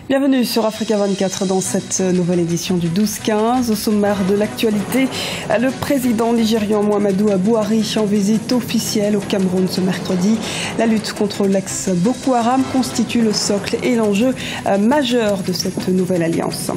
Bienvenue sur Africa 24 dans cette nouvelle édition du 12-15. Au sommaire de l'actualité, le président nigérian Muhammadu Buhari en visite officielle au Cameroun ce mercredi. La lutte contre l'ex-Boko Haram constitue le socle et l'enjeu majeur de cette nouvelle alliance.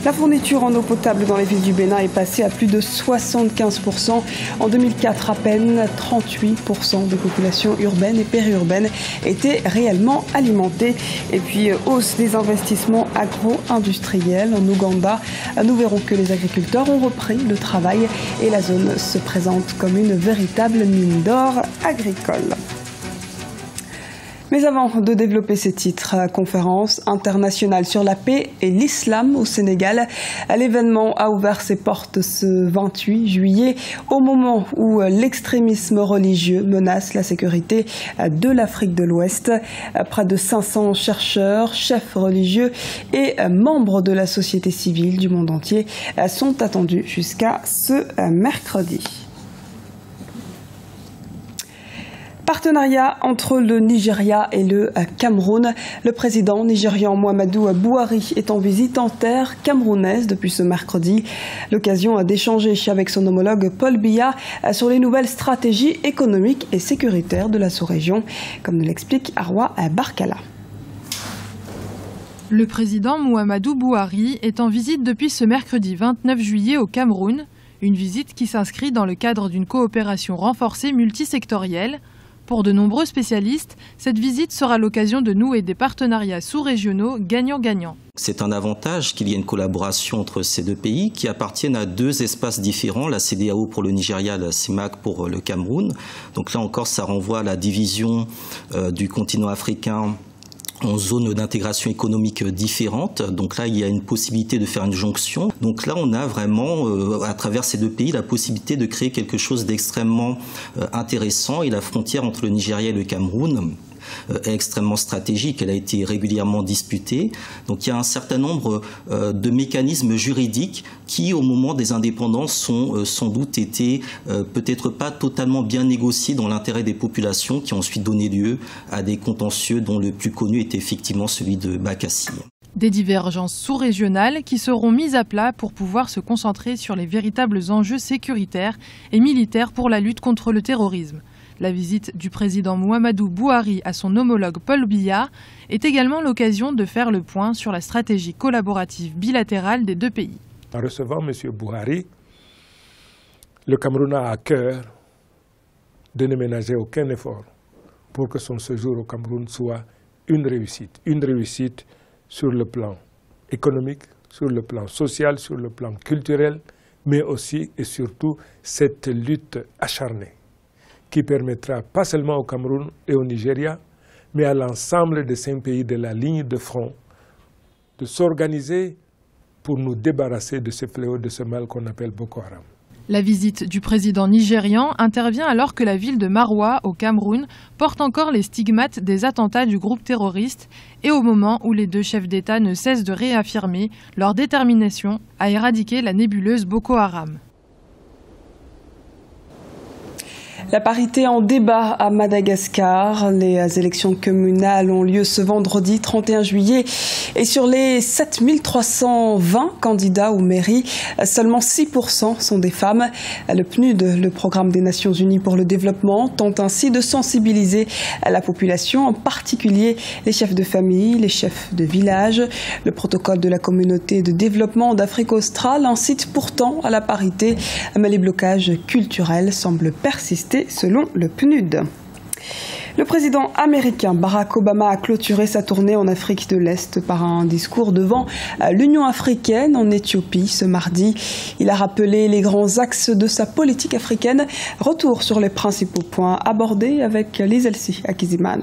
La fourniture en eau potable dans les villes du Bénin est passée à plus de 75%. En 2004, à peine 38% des populations urbaines et périurbaines étaient réellement alimentées. Et puis, hausse des investissements agro-industriels en Ouganda. Nous verrons que les agriculteurs ont repris le travail et la zone se présente comme une véritable mine d'or agricole. Mais avant de développer ces titres, conférence internationale sur la paix et l'islam au Sénégal. L'événement a ouvert ses portes ce 28 juillet, au moment où l'extrémisme religieux menace la sécurité de l'Afrique de l'Ouest. Près de 500 chercheurs, chefs religieux et membres de la société civile du monde entier sont attendus jusqu'à ce mercredi. Partenariat entre le Nigeria et le Cameroun. Le président nigérian Muhammadu Buhari est en visite en terre camerounaise depuis ce mercredi. L'occasion d'échanger avec son homologue Paul Biya sur les nouvelles stratégies économiques et sécuritaires de la sous-région, comme nous l'explique Arwa Barkala. Le président Muhammadu Buhari est en visite depuis ce mercredi 29 juillet au Cameroun. Une visite qui s'inscrit dans le cadre d'une coopération renforcée multisectorielle. Pour de nombreux spécialistes, cette visite sera l'occasion de nouer des partenariats sous-régionaux gagnant-gagnant. C'est un avantage qu'il y ait une collaboration entre ces deux pays qui appartiennent à deux espaces différents, la CEDEAO pour le Nigeria, la CIMAC pour le Cameroun. Donc là encore, ça renvoie à la division du continent africain en zones d'intégration économique différentes. Donc là, il y a une possibilité de faire une jonction. Donc là, on a vraiment, à travers ces deux pays, la possibilité de créer quelque chose d'extrêmement intéressant. Et la frontière entre le Nigeria et le Cameroun est extrêmement stratégique. Elle a été régulièrement disputée. Donc il y a un certain nombre de mécanismes juridiques qui, au moment des indépendances, sont sans doute été peut-être pas totalement bien négociés dans l'intérêt des populations, qui ont ensuite donné lieu à des contentieux dont le plus connu était effectivement celui de Bakassi. Des divergences sous-régionales qui seront mises à plat pour pouvoir se concentrer sur les véritables enjeux sécuritaires et militaires pour la lutte contre le terrorisme. La visite du président Muhammadu Buhari à son homologue Paul Biya est également l'occasion de faire le point sur la stratégie collaborative bilatérale des deux pays. En recevant M. Buhari, le Cameroun a à cœur de ne ménager aucun effort pour que son séjour au Cameroun soit une réussite sur le plan économique, sur le plan social, sur le plan culturel, mais aussi et surtout cette lutte acharnée qui permettra pas seulement au Cameroun et au Nigeria, mais à l'ensemble des 5 pays de la ligne de front de s'organiser pour nous débarrasser de ce fléau, de ce mal qu'on appelle Boko Haram. La visite du président nigérian intervient alors que la ville de Maroua, au Cameroun, porte encore les stigmates des attentats du groupe terroriste et au moment où les deux chefs d'État ne cessent de réaffirmer leur détermination à éradiquer la nébuleuse Boko Haram. La parité en débat à Madagascar. Les élections communales ont lieu ce vendredi 31 juillet. Et sur les 7320 candidats aux mairies, seulement 6% sont des femmes. Le PNUD, le Programme des Nations Unies pour le développement, tente ainsi de sensibiliser la population, en particulier les chefs de famille, les chefs de village. Le protocole de la communauté de développement d'Afrique australe incite pourtant à la parité, mais les blocages culturels semblent persister selon le PNUD. Le président américain Barack Obama a clôturé sa tournée en Afrique de l'Est par un discours devant l'Union africaine en Éthiopie ce mardi. Il a rappelé les grands axes de sa politique africaine. Retour sur les principaux points abordés avec Lise Elsie Akiziman.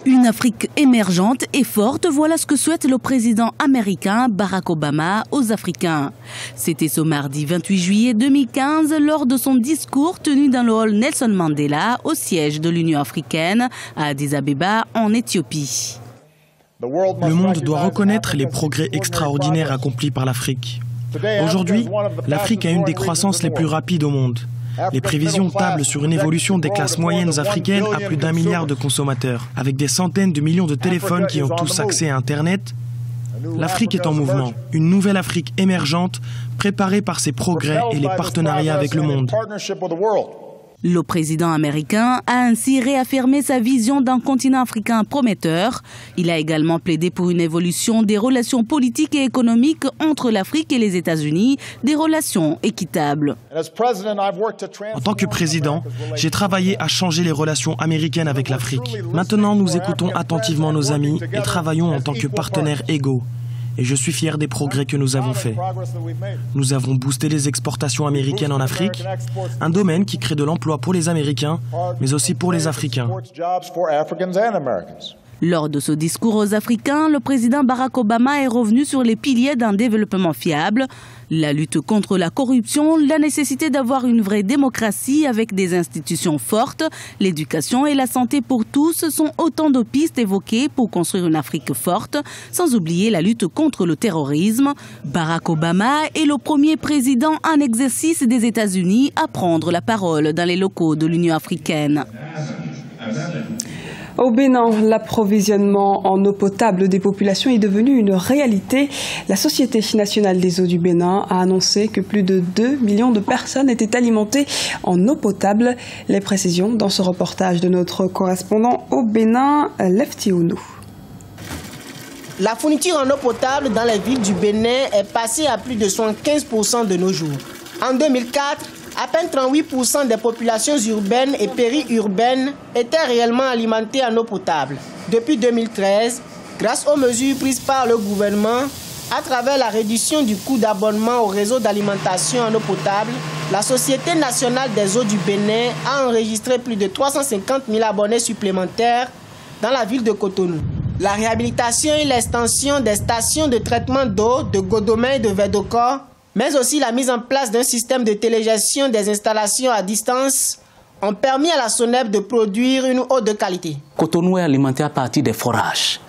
Une Afrique émergente et forte, voilà ce que souhaite le président américain Barack Obama aux Africains. C'était ce mardi 28 juillet 2015 lors de son discours tenu dans le hall Nelson Mandela au siège de l'Union africaine à Addis Abeba en Éthiopie. Le monde doit reconnaître les progrès extraordinaires accomplis par l'Afrique. Aujourd'hui, l'Afrique a une des croissances les plus rapides au monde. Les prévisions tablent sur une évolution des classes moyennes africaines à plus d'1 milliard de consommateurs, avec des centaines de millions de téléphones qui ont tous accès à Internet. L'Afrique est en mouvement, une nouvelle Afrique émergente, préparée par ses progrès et les partenariats avec le monde. Le président américain a ainsi réaffirmé sa vision d'un continent africain prometteur. Il a également plaidé pour une évolution des relations politiques et économiques entre l'Afrique et les États-Unis, des relations équitables. En tant que président, j'ai travaillé à changer les relations américaines avec l'Afrique. Maintenant, nous écoutons attentivement nos amis et travaillons en tant que partenaires égaux. Et je suis fier des progrès que nous avons faits. Nous avons boosté les exportations américaines en Afrique, un domaine qui crée de l'emploi pour les Américains, mais aussi pour les Africains. Lors de ce discours aux Africains, le président Barack Obama est revenu sur les piliers d'un développement fiable, la lutte contre la corruption, la nécessité d'avoir une vraie démocratie avec des institutions fortes, l'éducation et la santé pour tous sont autant de pistes évoquées pour construire une Afrique forte, sans oublier la lutte contre le terrorisme. Barack Obama est le premier président en exercice des États-Unis à prendre la parole dans les locaux de l'Union africaine. Au Bénin, l'approvisionnement en eau potable des populations est devenu une réalité. La Société nationale des eaux du Bénin a annoncé que plus de 2 millions de personnes étaient alimentées en eau potable. Les précisions dans ce reportage de notre correspondant au Bénin, Lefty Ounou. La fourniture en eau potable dans les villes du Bénin est passée à plus de 75% de nos jours. En 2004, à peine 38% des populations urbaines et périurbaines étaient réellement alimentées en eau potable. Depuis 2013, grâce aux mesures prises par le gouvernement, à travers la réduction du coût d'abonnement au réseau d'alimentation en eau potable, la Société nationale des eaux du Bénin a enregistré plus de 350 000 abonnés supplémentaires dans la ville de Cotonou. La réhabilitation et l'extension des stations de traitement d'eau de Godomé et de Vedoko, mais aussi la mise en place d'un système de télégestion des installations à distance ont permis à la SONEP de produire une eau de qualité. Cotonou est alimenté à partir des forages.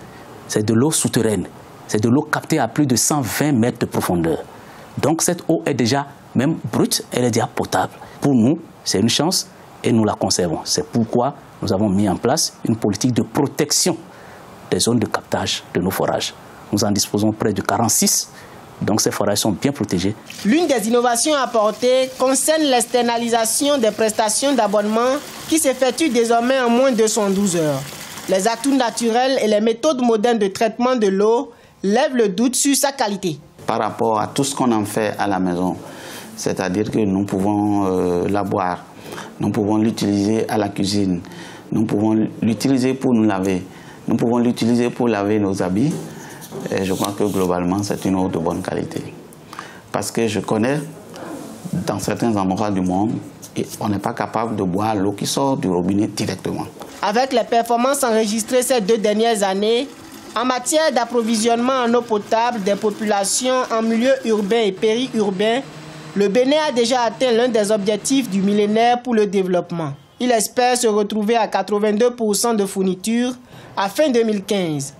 C'est de l'eau souterraine. C'est de l'eau captée à plus de 120 mètres de profondeur. Donc cette eau est déjà, même brute, elle est déjà potable. Pour nous, c'est une chance et nous la conservons. C'est pourquoi nous avons mis en place une politique de protection des zones de captage de nos forages. Nous en disposons près de 46. Donc ces forages sont bien protégés. L'une des innovations apportées concerne l'externalisation des prestations d'abonnement qui s'effectuent désormais en moins de 112 heures. Les atouts naturels et les méthodes modernes de traitement de l'eau lèvent le doute sur sa qualité. Par rapport à tout ce qu'on en fait à la maison, c'est-à-dire que nous pouvons la boire, nous pouvons l'utiliser à la cuisine, nous pouvons l'utiliser pour nous laver, nous pouvons l'utiliser pour laver nos habits. Et je crois que globalement, c'est une eau de bonne qualité. Parce que je connais, dans certains endroits du monde, on n'est pas capable de boire l'eau qui sort du robinet directement. Avec les performances enregistrées ces 2 dernières années, en matière d'approvisionnement en eau potable des populations en milieu urbain et périurbain, le Bénin a déjà atteint l'un des objectifs du millénaire pour le développement. Il espère se retrouver à 82% de fourniture à fin 2015.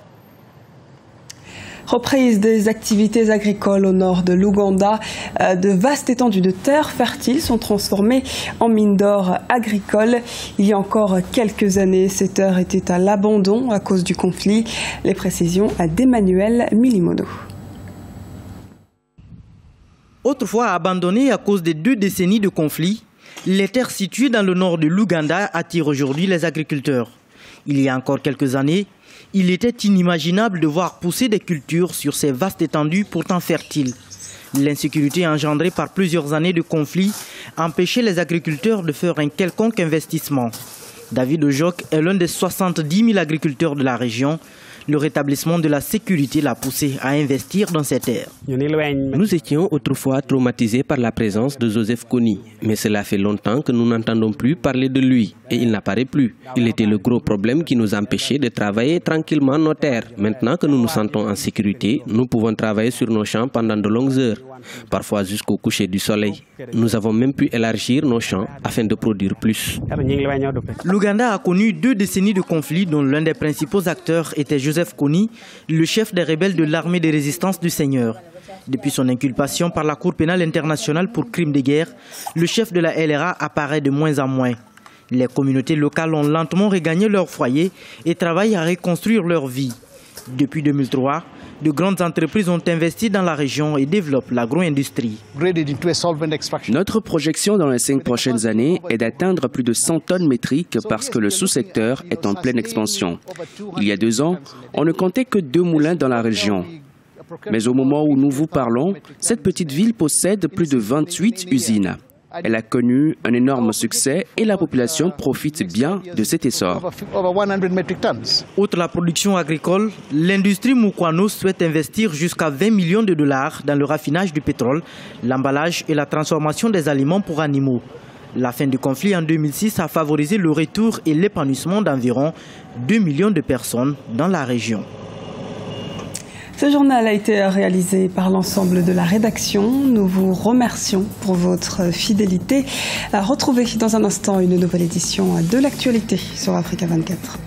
Reprise des activités agricoles au nord de l'Ouganda. De vastes étendues de terres fertiles sont transformées en mines d'or agricoles. Il y a encore quelques années, ces terres étaient à l'abandon à cause du conflit. Les précisions d'Emmanuel Milimodo. Autrefois abandonnées à cause des 2 décennies de conflit, les terres situées dans le nord de l'Ouganda attirent aujourd'hui les agriculteurs. Il y a encore quelques années, il était inimaginable de voir pousser des cultures sur ces vastes étendues pourtant fertiles. L'insécurité engendrée par plusieurs années de conflit empêchait les agriculteurs de faire un quelconque investissement. David Ojok est l'un des 70 000 agriculteurs de la région. Le rétablissement de la sécurité l'a poussé à investir dans ces terres. Nous étions autrefois traumatisés par la présence de Joseph Kony, mais cela fait longtemps que nous n'entendons plus parler de lui et il n'apparaît plus. Il était le gros problème qui nous empêchait de travailler tranquillement nos terres. Maintenant que nous nous sentons en sécurité, nous pouvons travailler sur nos champs pendant de longues heures, parfois jusqu'au coucher du soleil. Nous avons même pu élargir nos champs afin de produire plus. L'Ouganda a connu 2 décennies de conflit dont l'un des principaux acteurs était Joseph Kony, le chef des rebelles de l'armée de résistance du Seigneur. Depuis son inculpation par la Cour pénale internationale pour crimes de guerre, le chef de la LRA apparaît de moins en moins. Les communautés locales ont lentement regagné leur foyer et travaillent à reconstruire leur vie. Depuis 2003, de grandes entreprises ont investi dans la région et développent l'agro-industrie. Notre projection dans les 5 prochaines années est d'atteindre plus de 100 tonnes métriques parce que le sous-secteur est en pleine expansion. Il y a 2 ans, on ne comptait que 2 moulins dans la région. Mais au moment où nous vous parlons, cette petite ville possède plus de 28 usines. Elle a connu un énorme succès et la population profite bien de cet essor. Outre la production agricole, l'industrie Mukwano souhaite investir jusqu'à 20 millions de dollars dans le raffinage du pétrole, l'emballage et la transformation des aliments pour animaux. La fin du conflit en 2006 a favorisé le retour et l'épanouissement d'environ 2 millions de personnes dans la région. Ce journal a été réalisé par l'ensemble de la rédaction. Nous vous remercions pour votre fidélité. Retrouvez dans un instant une nouvelle édition de l'actualité sur Africa 24.